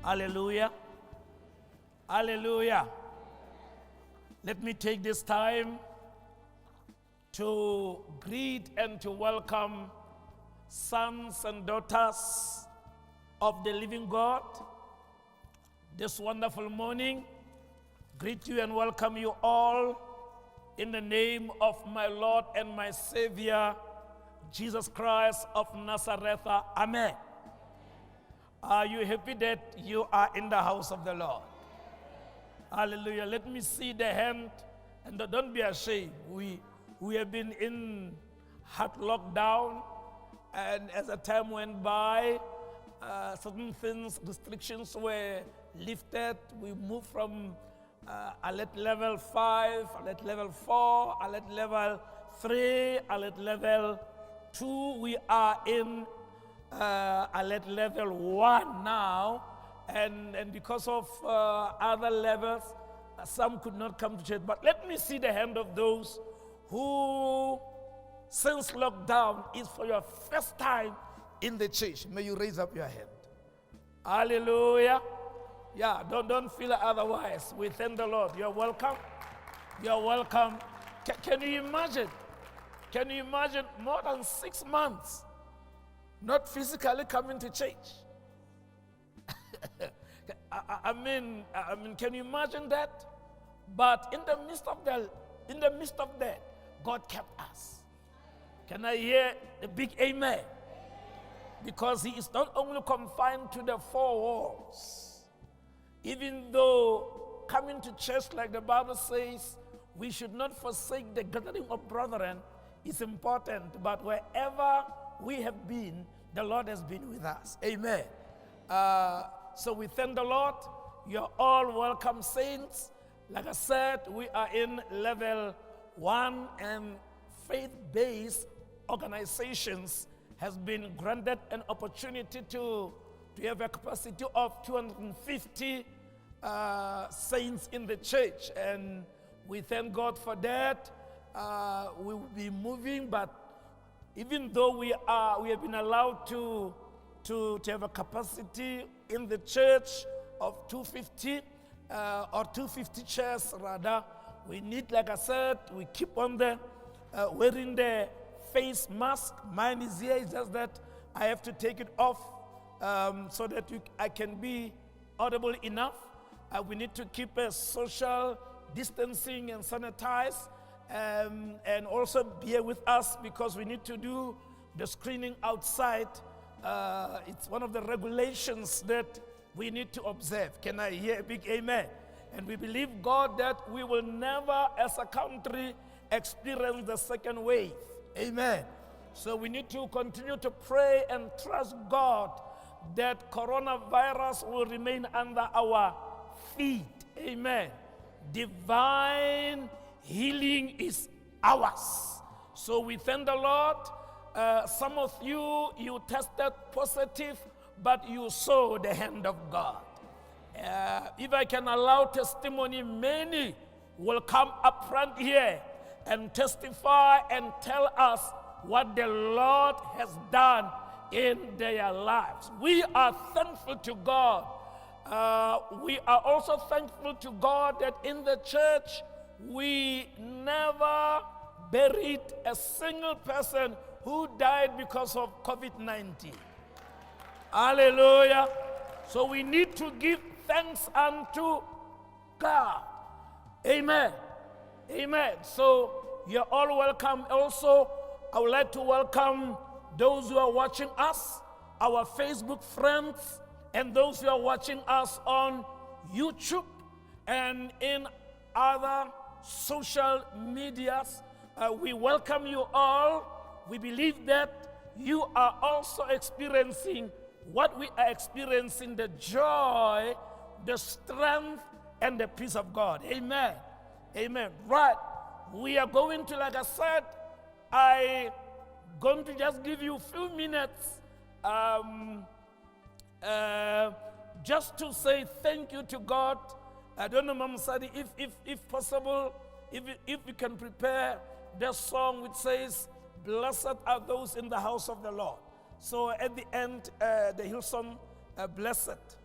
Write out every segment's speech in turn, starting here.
Hallelujah. Hallelujah. Let me take this time to greet and to welcome sons and daughters of the living God. This wonderful morning, greet you and welcome you all in the name of my Lord and my Savior, Jesus Christ of Nazareth. Amen. Are you happy that you are in the house of the Lord? Hallelujah. Let me see the hand, and don't be ashamed. We have been in hard lockdown, and as the time went by, certain things, restrictions were lifted. We moved from alert level 5, alert level 4, alert level 3, alert level 2. We are in alert level 1 now, and because of other levels, some could not come to church. But let me see the hand of those who, since lockdown, is for your first time in the church. May you raise up your hand. Hallelujah. Yeah, don't feel otherwise. We thank the Lord. You're welcome. You're welcome. Can you imagine? Can you imagine more than 6 months not physically coming to church? I mean, can you imagine that? But in the midst of that, God kept us. Can I hear a big amen? Because He is not only confined to the 4 walls. Even though coming to church, like the Bible says, we should not forsake the gathering of brethren, is important. But wherever we have been, the Lord has been with us. Amen. So we thank the Lord. You're all welcome, saints. Like I said, we are in level 1, and faith-based organizations has been granted an opportunity to have a capacity of 250 saints in the church, and we thank God for that. We will be moving, but even though we have been allowed to have a capacity in the church of 250 or 250 chairs rather, we need, like I said, we keep on wearing the face mask. Mine is here. It's just that I have to take it off so that I can be audible enough. We need to keep a social distancing and sanitize, and also bear with us because we need to do the screening outside. It's one of the regulations that we need to observe. Can I hear a big amen? And we believe, God, that we will never as a country experience the second wave. Amen. So we need to continue to pray and trust God that coronavirus will remain under our feet. Amen. Divine healing is ours. So we thank the Lord. Some of you tested positive, but you saw the hand of God. If I can allow testimony, many will come up front here and testify and tell us what the Lord has done in their lives. We are thankful to God. We are also thankful to God that in the church we never buried a single person who died because of COVID-19. Hallelujah. So we need to give thanks unto God. Amen. Amen. So you're all welcome. Also, I would like to welcome those who are watching us, our Facebook friends, and those who are watching us on YouTube and in other social medias. We welcome you all. We believe that you are also experiencing what we are experiencing, the joy, the strength, and the peace of God. Amen. Amen. Right. We are going to, like I said, I'm going to just give you a few minutes just to say thank you to God. I don't know, Mama Sadi, if possible, if you can prepare the song which says, "Blessed are those in the house of the Lord." So at the end, the Hillsong, blessed.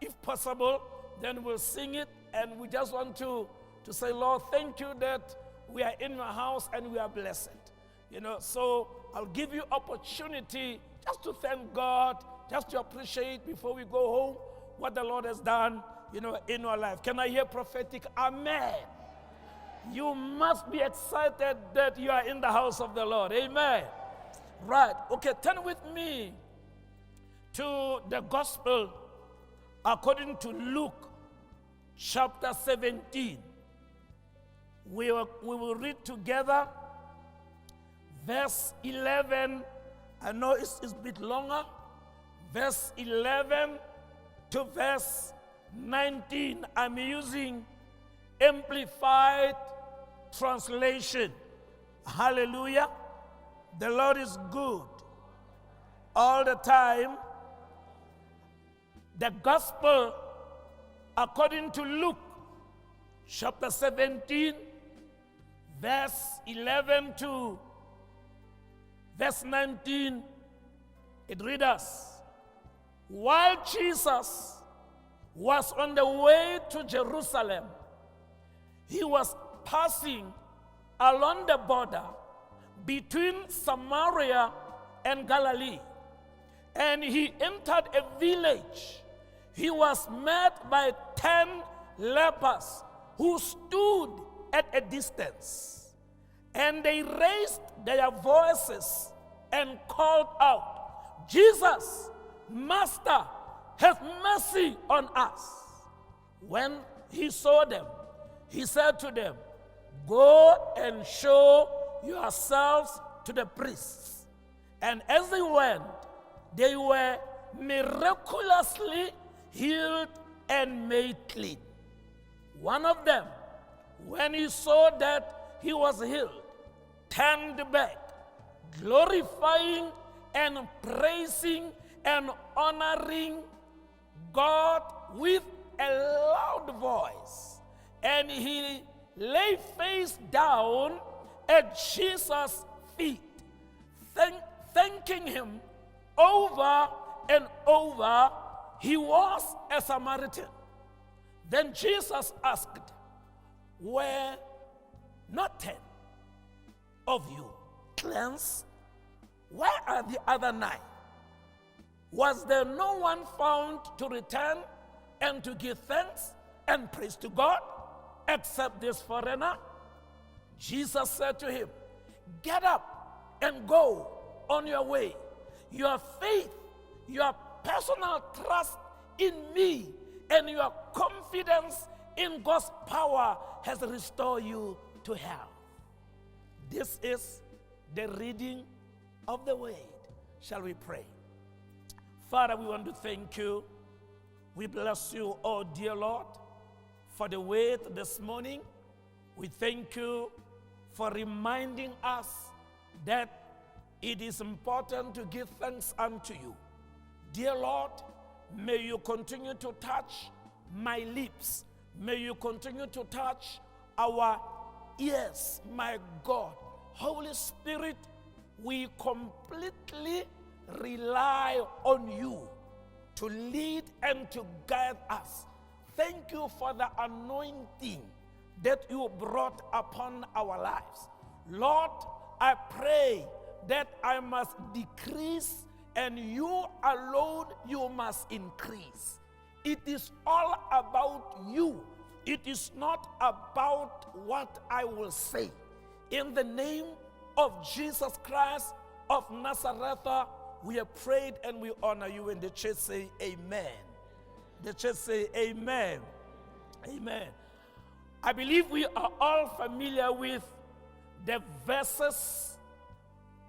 if possible, then we'll sing it. And we just want to say, Lord, thank you that we are in your house and we are blessed. So I'll give you opportunity just to thank God, just to appreciate before we go home what the Lord has done, in our life. Can I hear prophetic amen? You must be excited that you are in the house of the Lord. Amen. Right. Okay, turn with me to the gospel according to Luke chapter 17. We will read together verse 11. I know it's a bit longer. Verse 11 to verse 19. I'm using Amplified Translation. Hallelujah. The Lord is good all the time. The gospel according to Luke chapter 17, verse 11 to verse 19, it reads us, while Jesus was on the way to Jerusalem, he was passing along the border between Samaria and Galilee, and he entered a village. He was met by 10 lepers who stood at a distance, and they raised their voices and called out, Jesus, Master, have mercy on us. When he saw them, he said to them, go and show yourselves to the priests. And as they went, they were miraculously healed and made clean. One of them, when he saw that he was healed, turned back, glorifying and praising and honoring God with a loud voice. And he lay face down at Jesus' feet, thanking him over and over. He was a Samaritan. Then Jesus asked, were not 10 of you cleansed? Where are the other 9? Was there no one found to return and to give thanks and praise to God except this foreigner? Jesus said to him, get up and go on your way. Your faith, your personal trust in me, and your confidence in God's power has restored you to health. This is the reading of the word. Shall we pray? Father, we want to thank you. We bless you, oh dear Lord, for the word this morning. We thank you for reminding us that it is important to give thanks unto you. Dear Lord, may you continue to touch my lips. May you continue to touch our ears, my God. Holy Spirit, we completely rely on you to lead and to guide us. Thank you for the anointing that you brought upon our lives. Lord, I pray that I must decrease and you alone, you must increase. It is all about you. It is not about what I will say. In the name of Jesus Christ of Nazareth, we have prayed and we honor you. And the church say amen. The church say amen. Amen. I believe we are all familiar with the verses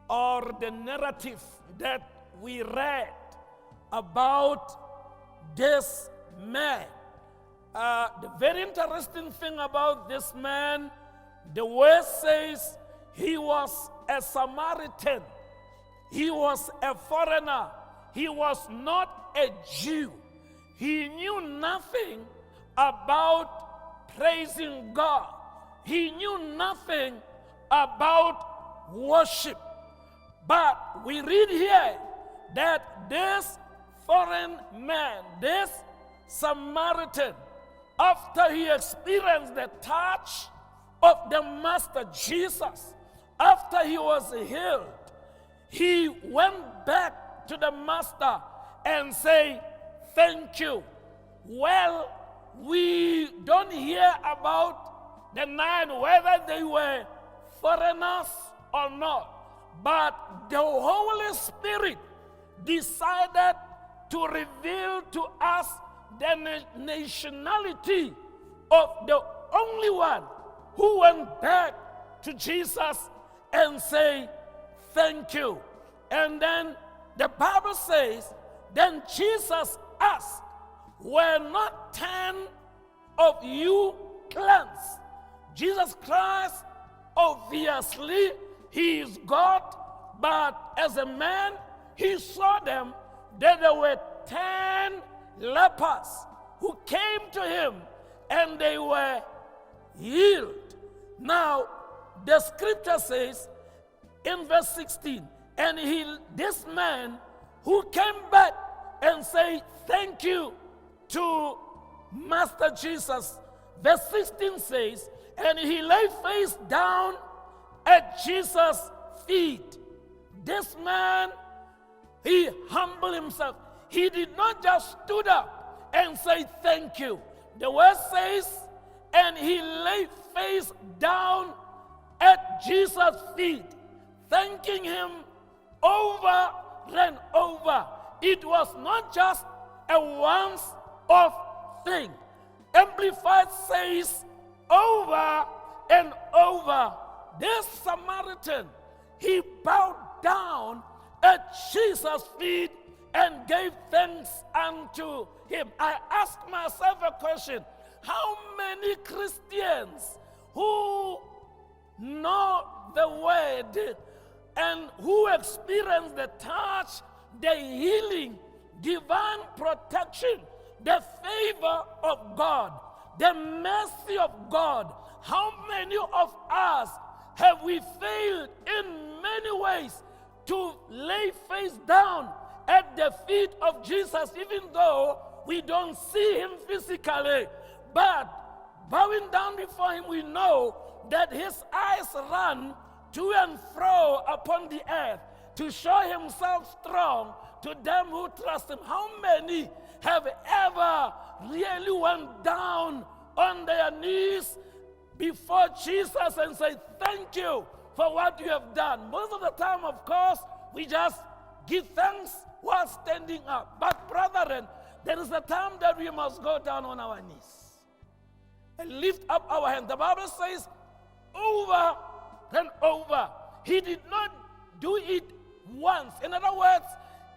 or the narrative that we read about this man. The very interesting thing about this man, the word says he was a Samaritan. He was a foreigner. He was not a Jew. He knew nothing about praising God. He knew nothing about worship. But we read here that this foreign man, this Samaritan, after he experienced the touch of the Master Jesus, after he was healed, he went back to the Master and said, "Thank you." Well, we don't hear about the 9, whether they were foreigners or not. But the Holy Spirit decided to reveal to us the nationality of the only one who went back to Jesus and say, "Thank you." And then the Bible says, then Jesus asked, "Were not 10 of you cleansed?" Jesus Christ, obviously, he is God, but as a man, he saw them that there were 10 lepers who came to him and they were healed. Now, the scripture says in verse 16, and this man who came back and said, "Thank you" to Master Jesus, verse 16 says, and he lay face down at Jesus' feet. This man, he humbled himself. He did not just stood up and say, "Thank you." The word says, and he lay face down at Jesus' feet, thanking him over and over. It was not just a once-off thing. Amplified says, over and over. This Samaritan, he bowed down at Jesus' feet and gave thanks unto him. I ask myself a question: how many Christians who know the word and who experience the touch, the healing, divine protection, the favor of God, the mercy of God, how many of us have we failed in many ways to lay face down at the feet of Jesus, even though we don't see him physically, but bowing down before him, we know that his eyes run to and fro upon the earth to show himself strong to them who trust him. How many have ever really went down on their knees before Jesus and said, "Thank you for what you have done"? Most of the time, of course, we just give thanks while standing up. But brethren, there is a time that we must go down on our knees and lift up our hands. The Bible says over and over. He did not do it once. In other words,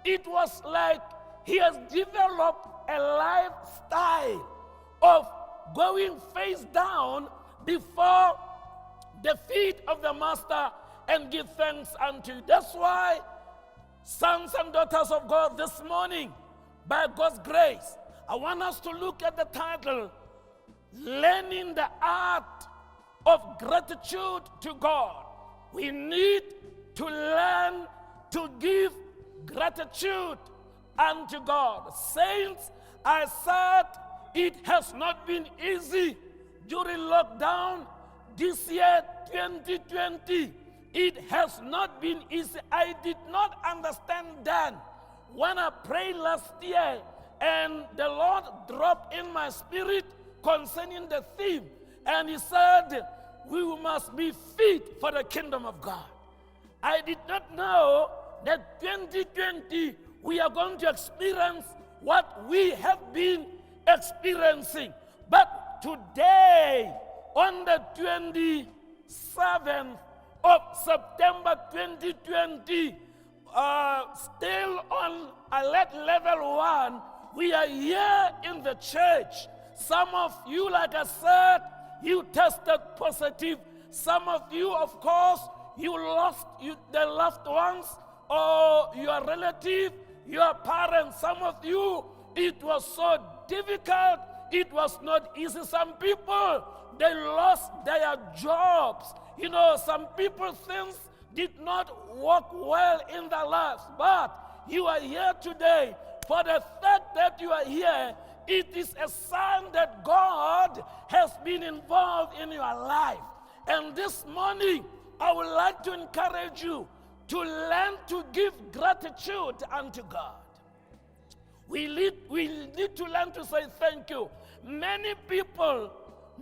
it was like he has developed a lifestyle of going face down before the feet of the Master and give thanks unto you. That's why, sons and daughters of God, this morning, by God's grace, I want us to look at the title, Learning the Art of Gratitude to God. We need to learn to give gratitude unto God. Saints, I said it has not been easy during lockdown this year, 2020. It has not been easy. I did not understand then when I prayed last year and the Lord dropped in my spirit concerning the theme, and he said, we must be fit for the kingdom of God. I did not know that 2020 we are going to experience what we have been experiencing. But today, on the 27th of September 2020, still on alert level 1, we are here in the church. Some of you, like I said, you tested positive. Some of you, of course, you lost the loved ones or your relative, your parents. Some of you, it was so difficult. It was not easy. Some people, they lost their jobs. You know, some people, things did not work well in their lives. But you are here today for the fact that you are here, it is a sign that God has been involved in your life. And this morning, I would like to encourage you to learn to give gratitude unto God. We need to learn to say thank you. Many people,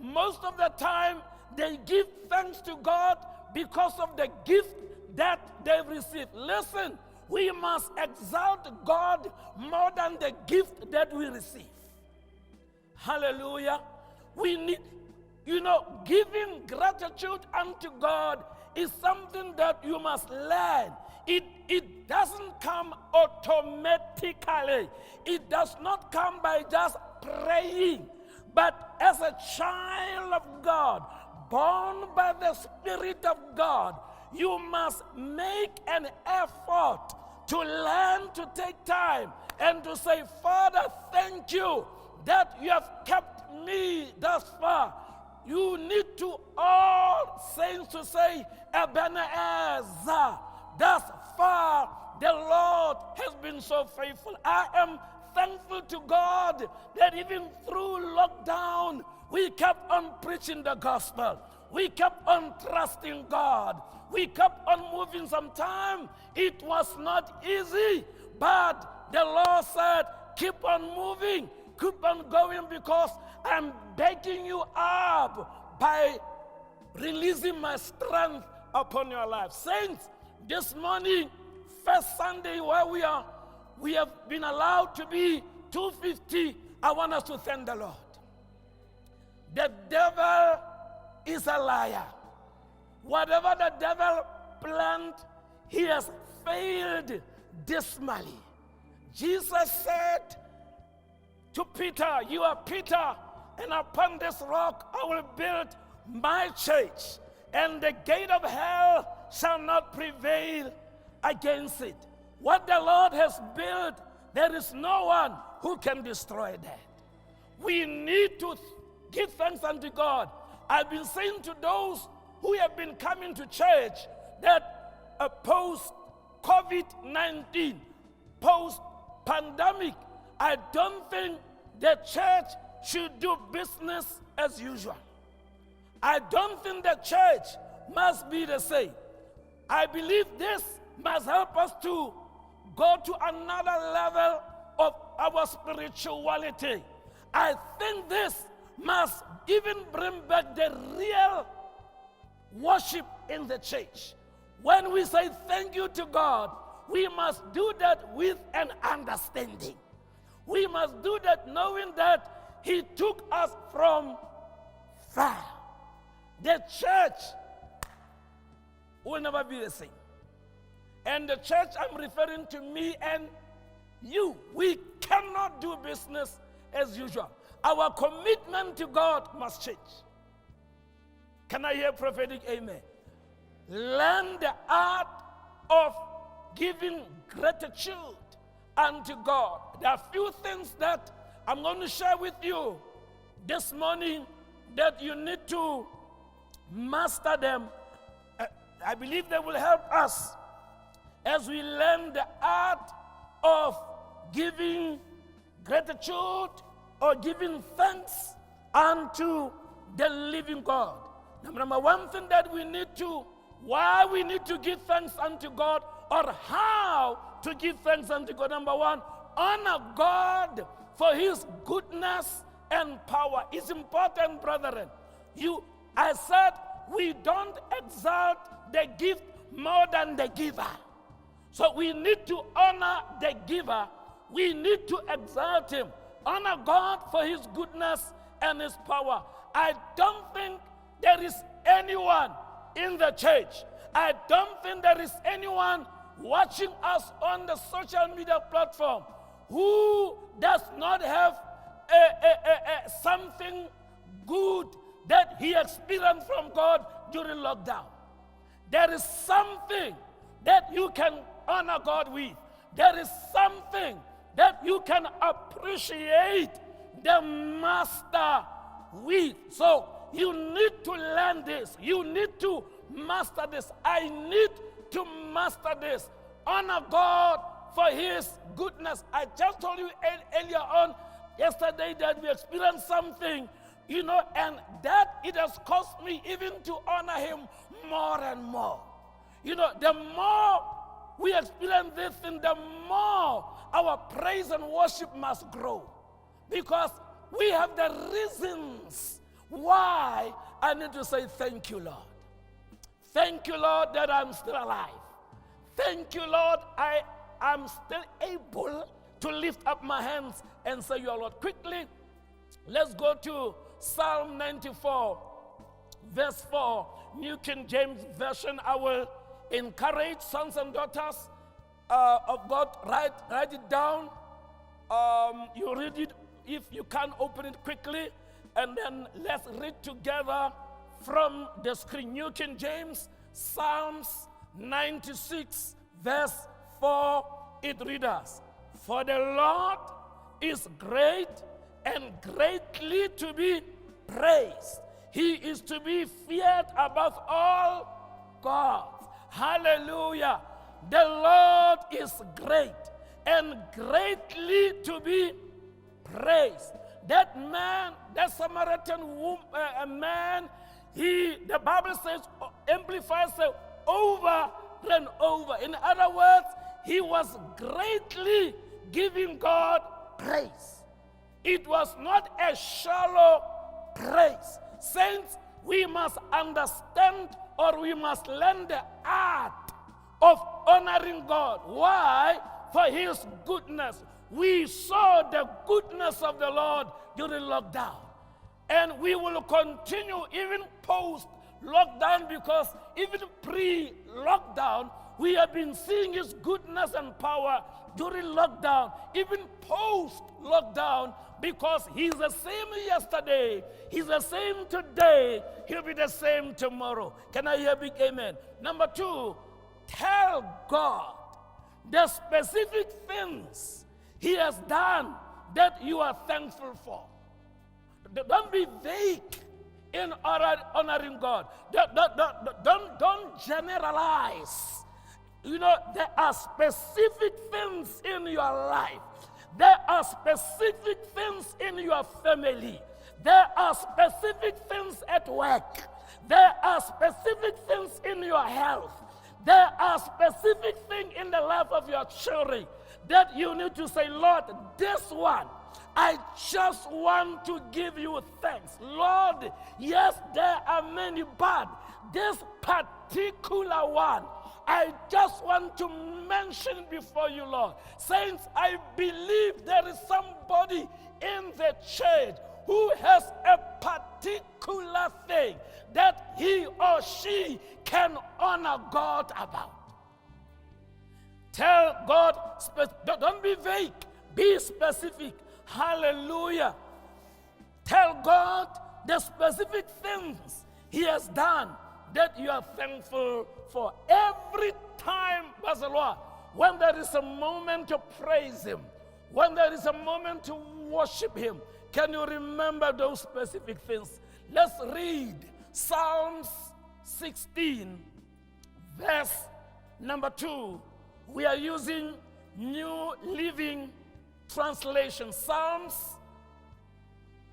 most of the time, they give thanks to God because of the gift that they've received. Listen, we must exalt God more than the gift that we receive. Hallelujah. We need, giving gratitude unto God is something that you must learn. It doesn't come automatically. It does not come by just praying. But as a child of God, born by the Spirit of God, you must make an effort to learn to take time and to say, Father, thank you that you have kept me thus far. You need to all saints to say, Ebenezer, thus far the Lord has been so faithful. I am thankful to God that even through lockdown, we kept on preaching the gospel. We kept on trusting God. We kept on moving. Sometimes it was not easy, but the Lord said, keep on moving, keep on going, because I'm backing you up by releasing my strength upon your life. Saints, this morning, first Sunday where we have been allowed to be 250, I want us to thank the Lord. The devil is a liar. Whatever the devil planned, he has failed dismally. Jesus said to Peter, you are Peter, and upon this rock I will build my church, and the gate of hell shall not prevail against it. What the Lord has built, there is no one who can destroy that. We need to give thanks unto God. I've been saying to those who have been coming to church that post-COVID-19, post-pandemic, I don't think the church should do business as usual. I don't think the church must be the same. I believe this must help us to go to another level of our spirituality. I think this must even bring back the real worship in the church. When we say thank you to God, we must do that with an understanding. We must do that knowing that He took us from far. The church will never be the same. And the church, I'm referring to me and you. We cannot do business as usual. Our commitment to God must change. Can I hear prophetic amen? Learn the art of giving gratitude unto God. There are few things that I'm going to share with you this morning that you need to master them. I believe they will help us as we learn the art of giving gratitude or giving thanks unto the living God. Number one thing that we need to, why we need to give thanks unto God, or how to give thanks unto God. Number one, honor God for His goodness and power. It's important, brethren. I said we don't exalt the gift more than the giver. So we need to honor the giver. We need to exalt Him. Honor God for His goodness and His power. I don't think there is anyone in the church. I don't think there is anyone watching us on the social media platform who does not have something good that he experienced from God during lockdown. There is something that you can honor God with. There is something that you can appreciate the Master with. So you need to learn this. You need to master this. I need to master this. Honor God for his goodness. I just told you earlier on, yesterday, that we experienced something, and that it has caused me even to honor him more and more. The more we experience this thing, the more our praise and worship must grow. Because we have the reasons why I need to say thank you, Lord. Thank you, Lord, that I'm still alive. Thank you, Lord, I am still able to lift up my hands and say, your Lord. Quickly, let's go to Psalm 94, verse 4, New King James Version. I will encourage sons and daughters of God, write it down. You read it if you can, open it quickly, and then let's read together from the screen. New King James, Psalms 96, verse 4, it reads, for the Lord is great and greatly to be praised. He is to be feared above all gods. Hallelujah. The Lord is great and greatly to be praised. That man, that Samaritan man, the Bible says, amplifies it over and over. In other words, he was greatly giving God praise. It was not a shallow praise. Saints, we must understand, or we must learn the art of honoring God. Why? For his goodness. We saw the goodness of the Lord during lockdown. And we will continue even post-lockdown, because even pre-lockdown, we have been seeing his goodness and power during lockdown, even post-lockdown, because he's the same yesterday, he's the same today, he'll be the same tomorrow. Can I hear a big amen? Number 2, tell God the specific things he has done that you are thankful for. Don't be vague in honoring God. Don't generalize. There are specific things in your life. There are specific things in your family. There are specific things at work. There are specific things in your health. There are specific things in the life of your children that you need to say, Lord, this one, I just want to give you thanks. Lord, yes, there are many, but this particular one, I just want to mention before you, Lord. Saints, I believe there is somebody in the church who has a particular thing that he or she can honor God about. Tell God, don't be vague, be specific. Hallelujah. Tell God the specific things he has done that you are thankful for. Every time, Basalwa, when there is a moment to praise him, when there is a moment to worship him, can you remember those specific things? Let's read Psalms 16, verse number 2. We are using New Living Translation. Psalms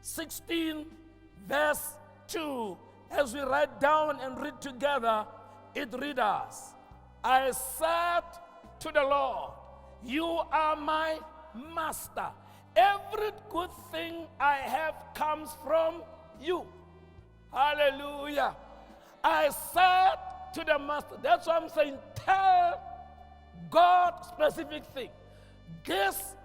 16, verse 2. As we write down and read together, it reads, I said to the Lord, you are my master. Every good thing I have comes from you. Hallelujah. I said to the master. That's what I'm saying. Tell God specific thing. This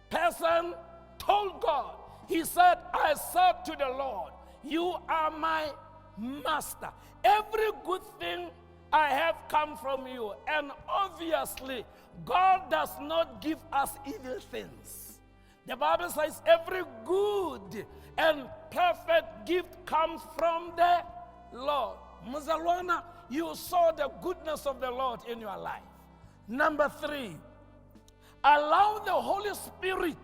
person told God. He said, I said to the Lord, you are my master. Every good thing I have come from you. And obviously, God does not give us evil things. The Bible says every good and perfect gift comes from the Lord. Muzalwana, you saw the goodness of the Lord in your life. Number 3, allow the Holy Spirit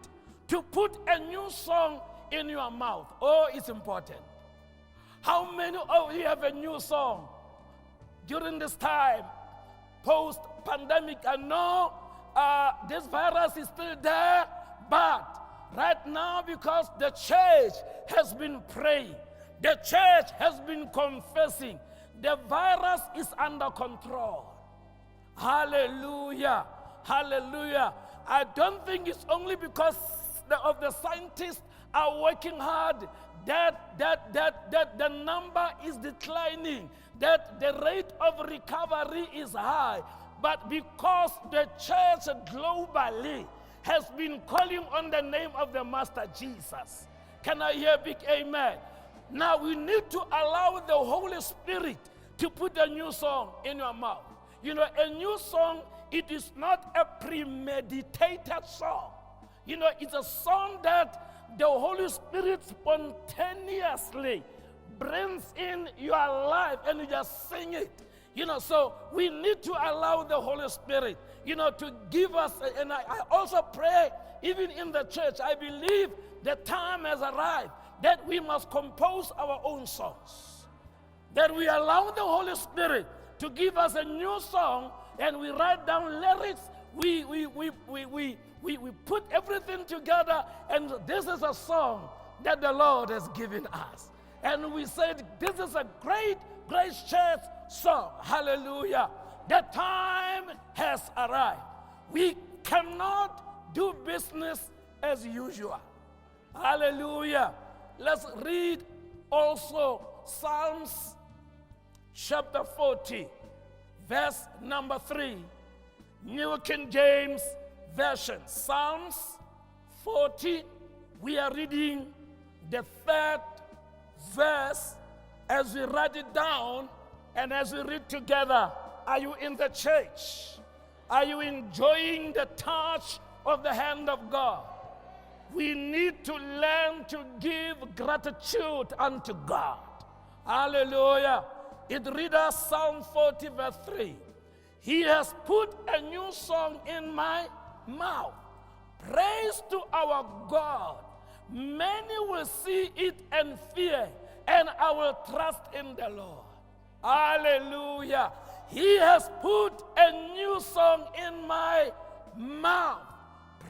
to put a new song in your mouth. Oh, it's important. How many of you have a new song during this time, post-pandemic? I know this virus is still there, but right now, because the church has been praying, the church has been confessing, the virus is under control. Hallelujah. Hallelujah. I don't think it's only because of the scientists are working hard that the number is declining, that the rate of recovery is high, but because the church globally has been calling on the name of the Master Jesus. Can I hear a big amen? Now we need to allow the Holy Spirit to put a new song in your mouth. You know, a new song, it is not a premeditated song. You know, it's a song that the Holy Spirit spontaneously brings in your life and you just sing it. You know, so we need to allow the Holy Spirit, you know, to give us, and I also pray, even in the church, I believe the time has arrived that we must compose our own songs. That we allow the Holy Spirit to give us a new song, and we write down lyrics, we put everything together, and this is a song that the Lord has given us. And we said, this is a great church song. Hallelujah. The time has arrived. We cannot do business as usual. Hallelujah. Let's read also Psalms chapter 40, verse number 3. New King James Version. Psalms 40, we are reading the 3rd verse as we write it down and as we read together. Are you in the church? Are you enjoying the touch of the hand of God? We need to learn to give gratitude unto God. Hallelujah. It reads us Psalm 40 verse 3. He has put a new song in my mouth. Praise to our God. Many will see it and fear, and I will trust in the Lord. Hallelujah. He has put a new song in my mouth.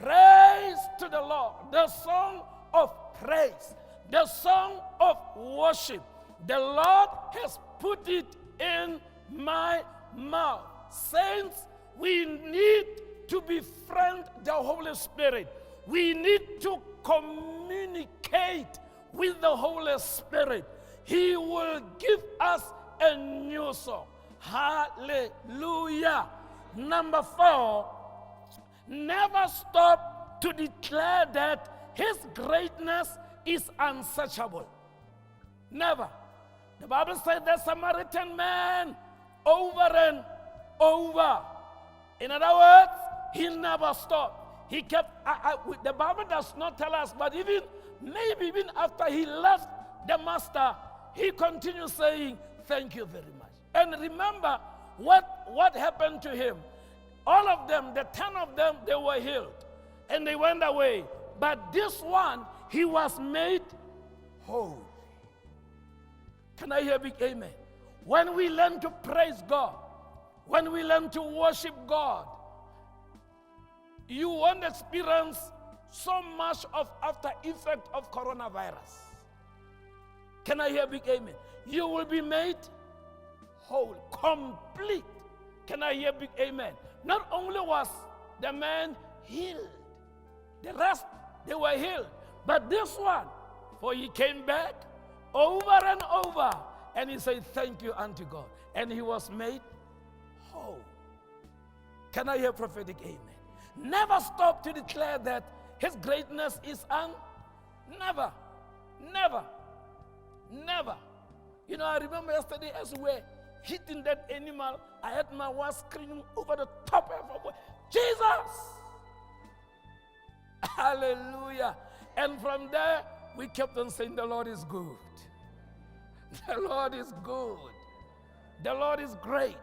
Praise to the Lord. The song of praise. The song of worship. The Lord has put it in my mouth. Saints, we need to befriend the Holy Spirit. We need to communicate with the Holy Spirit. He will give us a new song. Hallelujah. Number 4, never stop to declare that His greatness is unsearchable. Never. The Bible says the Samaritan man over and over. In other words, he never stopped. He kept, the Bible does not tell us, but maybe even after he left the master, he continued saying, thank you very much. And remember what happened to him. All of them, the 10 of them, they were healed. And they went away. But this one, he was made whole. Can I hear a big amen? When we learn to praise God, when we learn to worship God, you won't experience so much of after effect of coronavirus. Can I hear a big amen? You will be made whole, complete. Can I hear a big amen? Not only was the man healed, the rest, they were healed. But this one, for he came back over and over, and he said, thank you unto God. And he was made whole. Can I hear prophetic amen? Never stop to declare that His greatness is never. You know, I remember yesterday as we were hitting that animal, I had my wife screaming over the top of her voice, Jesus! Hallelujah. And from there, we kept on saying, the Lord is good. The Lord is good. The Lord is great.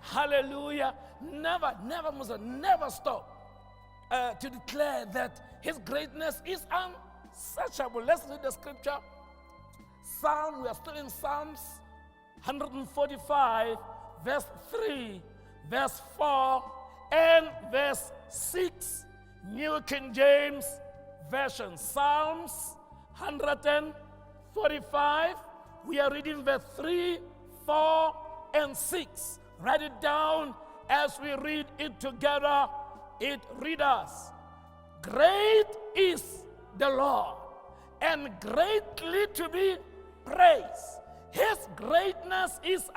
Hallelujah. Never stop to declare that His greatness is unsearchable. Let's read the scripture. We are still in Psalms 145, verse 3, verse 4, and verse 6, New King James Version. Psalms 145. We are reading verse 3, 4, and 6. Write it down as we read it together. It reads us, great is the Lord, and greatly to be praised. His greatness is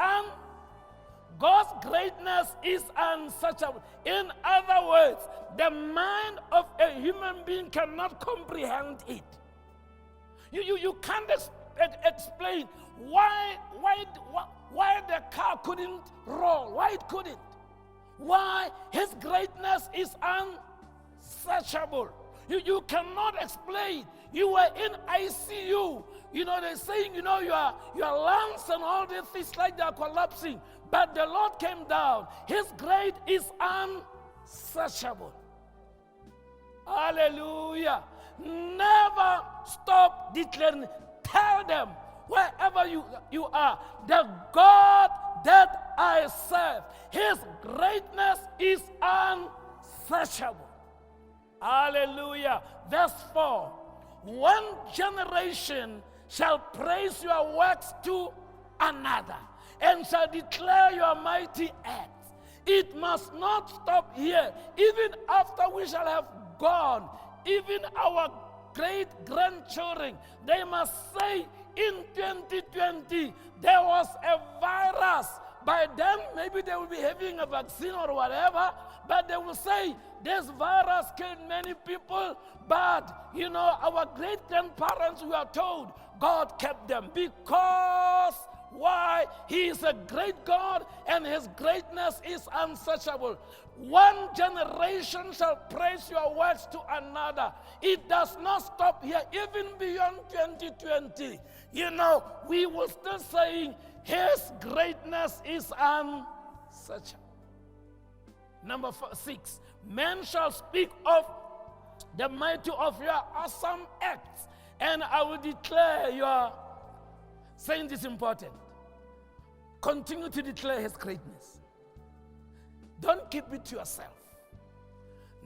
God's greatness is unsearchable. In other words, the mind of a human being cannot comprehend it. You can't explain why the car couldn't roll, why it couldn't. Why his greatness is unsearchable. You cannot explain. You were in ICU. They're saying, your lungs and all these things like they are collapsing. But the Lord came down. His grace is unsearchable. Hallelujah. Never stop declaring. Tell them, wherever you are, the God that I serve, his greatness is unsearchable. Hallelujah. Verse 4. One generation shall praise your works to another, and shall declare your mighty acts. It must not stop here. Even after we shall have gone, even our great-grandchildren, they must say, in 2020, there was a virus. By then, maybe they will be having a vaccine or whatever, but they will say, this virus killed many people, but, our great-grandparents, we are told, God kept them. Because, why? He is a great God, and his greatness is unsearchable. One generation shall praise your works to another. It does not stop here, even beyond 2020. We will still saying, his greatness is unsearchable. Number 6, men shall speak of the mighty of your awesome acts, and I will declare your, saying this important, continue to declare his greatness. Don't keep it to yourself.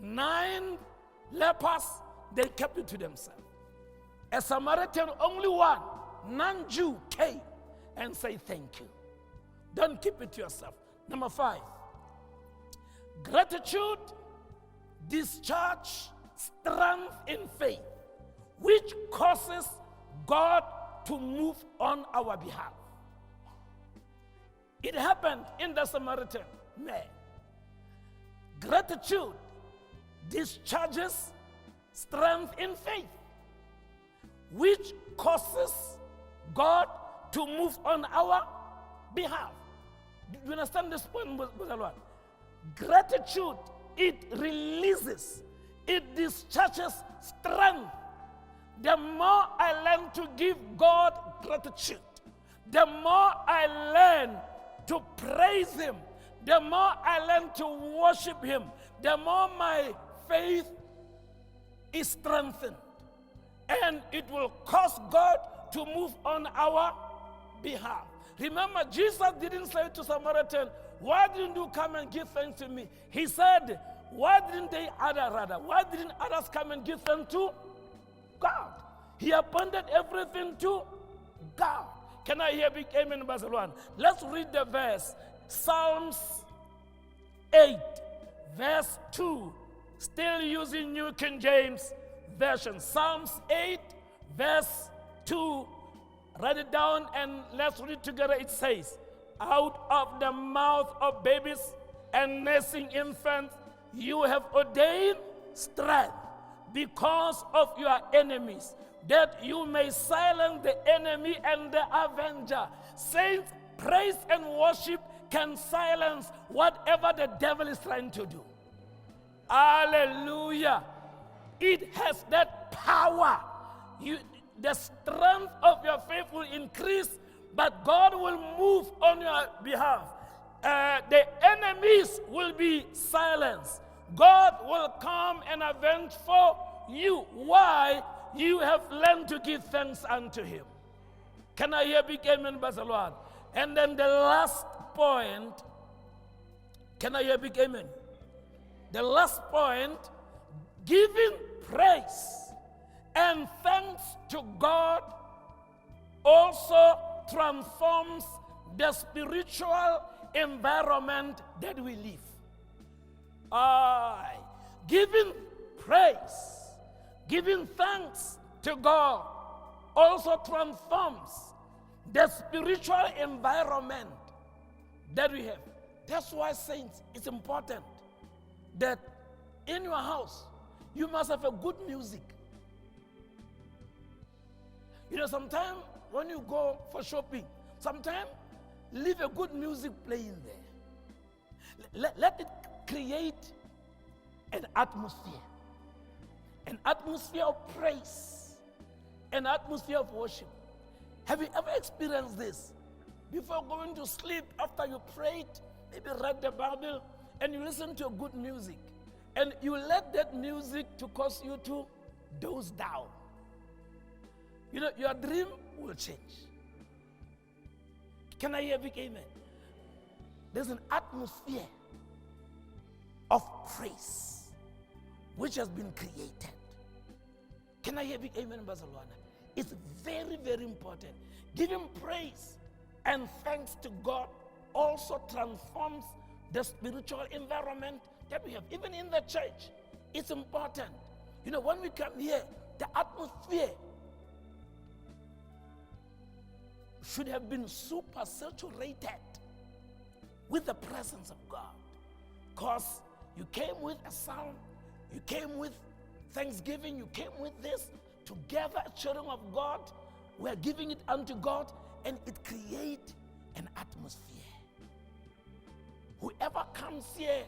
9 lepers, they kept it to themselves. A Samaritan, only one, non-Jew, came and said thank you. Don't keep it to yourself. Number 5, gratitude discharge strength in faith, which causes God to move on our behalf. It happened in the Samaritan man. Gratitude discharges strength in faith, which causes God to move on our behalf. Do you understand this point, Brother Lord? Gratitude, it releases, it discharges strength. The more I learn to give God gratitude, the more I learn to praise him, the more I learn to worship him, the more my faith is strengthened. And it will cause God to move on our behalf. Remember, Jesus didn't say to Samaritan, why didn't you come and give thanks to me? He said, why didn't others come and give thanks to God? He appointed everything to God. Can I hear big amen in Barcelona? Let's read the verse. Psalms 8, verse 2. Still using New King James Version. Psalms 8, verse 2. Write it down and let's read together. It says, out of the mouth of babies and nursing infants, you have ordained strength because of your enemies, that you may silence the enemy and the avenger. Saints, praise and worship can silence whatever the devil is trying to do. Hallelujah. It has that power. The strength of your faith will increase, but God will move on your behalf. The enemies will be silenced. God will come and avenge for you. Why? You have learned to give thanks unto him. Can I hear big amen, Barcelona? And then the last point, can I hear big amen? The last point, giving praise and thanks to God also transforms the spiritual environment that we live. Giving praise, giving thanks to God also transforms the spiritual environment that we have. That's why, saints, it's important that in your house you must have a good music. You know, sometimes when you go for shopping, sometimes leave a good music playing there. Let it create an atmosphere of praise, an atmosphere of worship. Have you ever experienced this? Before going to sleep, after you prayed, maybe read the Bible, and you listen to good music, and you let that music to cause you to doze down. You know, your dream will change. Can I hear a big amen? There's an atmosphere of praise which has been created. Can I hear a big amen in Barcelona? It's very, very important. Giving praise and thanks to God also transforms the spiritual environment that we have. Even in the church, it's important. You know, when we come here, the atmosphere should have been super saturated with the presence of God. Because you came with a sound, you came with thanksgiving, you came with this, together, children of God, we're giving it unto God, and it creates an atmosphere. Whoever comes here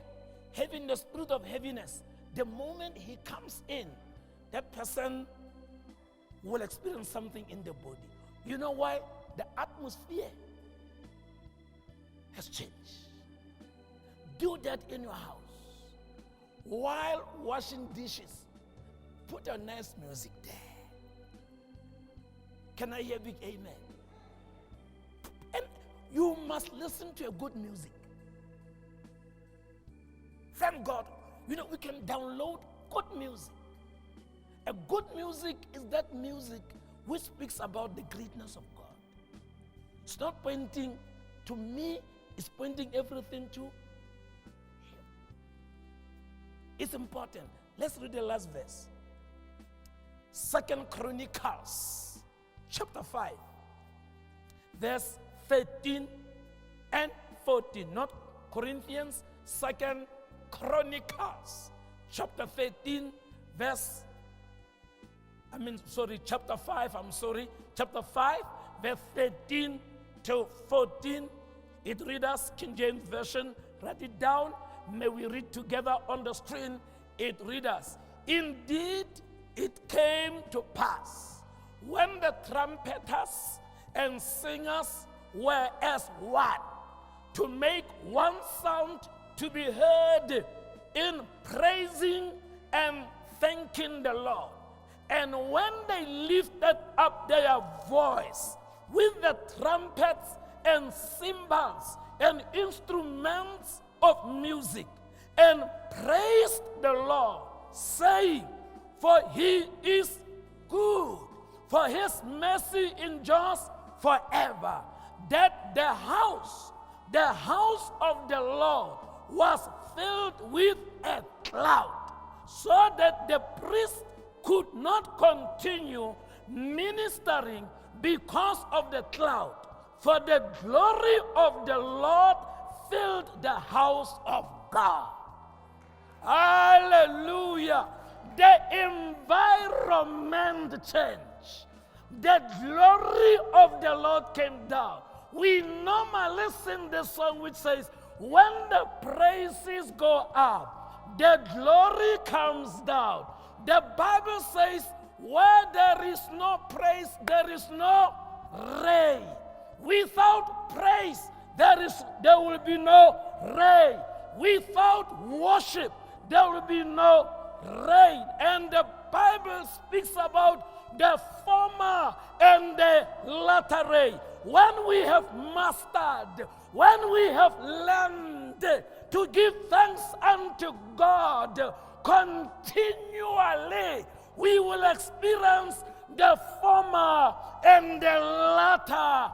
having the spirit of heaviness, the moment he comes in, that person will experience something in the body. You know why? The atmosphere has changed. Do that in your house. While washing dishes, put a nice music there. Can I hear a big amen? And you must listen to a good music. Thank God. You know, we can download good music. A good music is that music which speaks about the greatness of God. It's not pointing to me, it's pointing everything to Him. It's important. Let's read the last verse. 2 Chronicles, chapter 5, verse 13 and 14. Not Corinthians, 2 Chronicles, chapter 13, chapter 5, chapter 5, verse 13 to 14. It reads, King James Version, write it down. May we read together on the screen. It reads, indeed, it came to pass when the trumpeters and singers were as one, to make one sound to be heard in praising and thanking the Lord. And when they lifted up their voice with the trumpets and cymbals and instruments of music, and praised the Lord, saying, for He is good, for His mercy endures forever. That the house of the Lord was filled with a cloud, so that the priest could not continue ministering because of the cloud. For the glory of the Lord filled the house of God. Hallelujah. The environment changed. The glory of the Lord came down. We normally sing the song which says, when the praises go up, the glory comes down. The Bible says, where there is no praise, there is no rain. Without praise, there will be no rain. Without worship, there will be no rain. And the Bible speaks about the former and the latter rain. When we have mastered, when we have learned to give thanks unto God continually, we will experience the former and the latter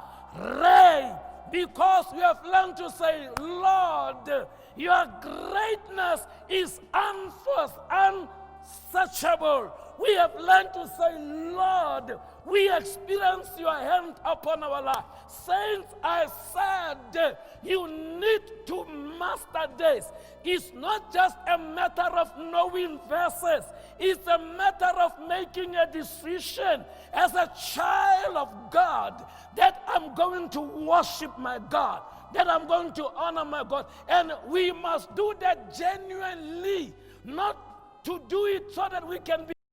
rain, because we have learned to say, Lord, your greatness is unsearchable. We have learned to say, Lord, we experience your hand upon our life. Saints, I said, you need to master this. It's not just a matter of knowing verses. It's a matter of making a decision as a child of God that I'm going to worship my God, that I'm going to honor my God. And we must do that genuinely, not to do it so that we can be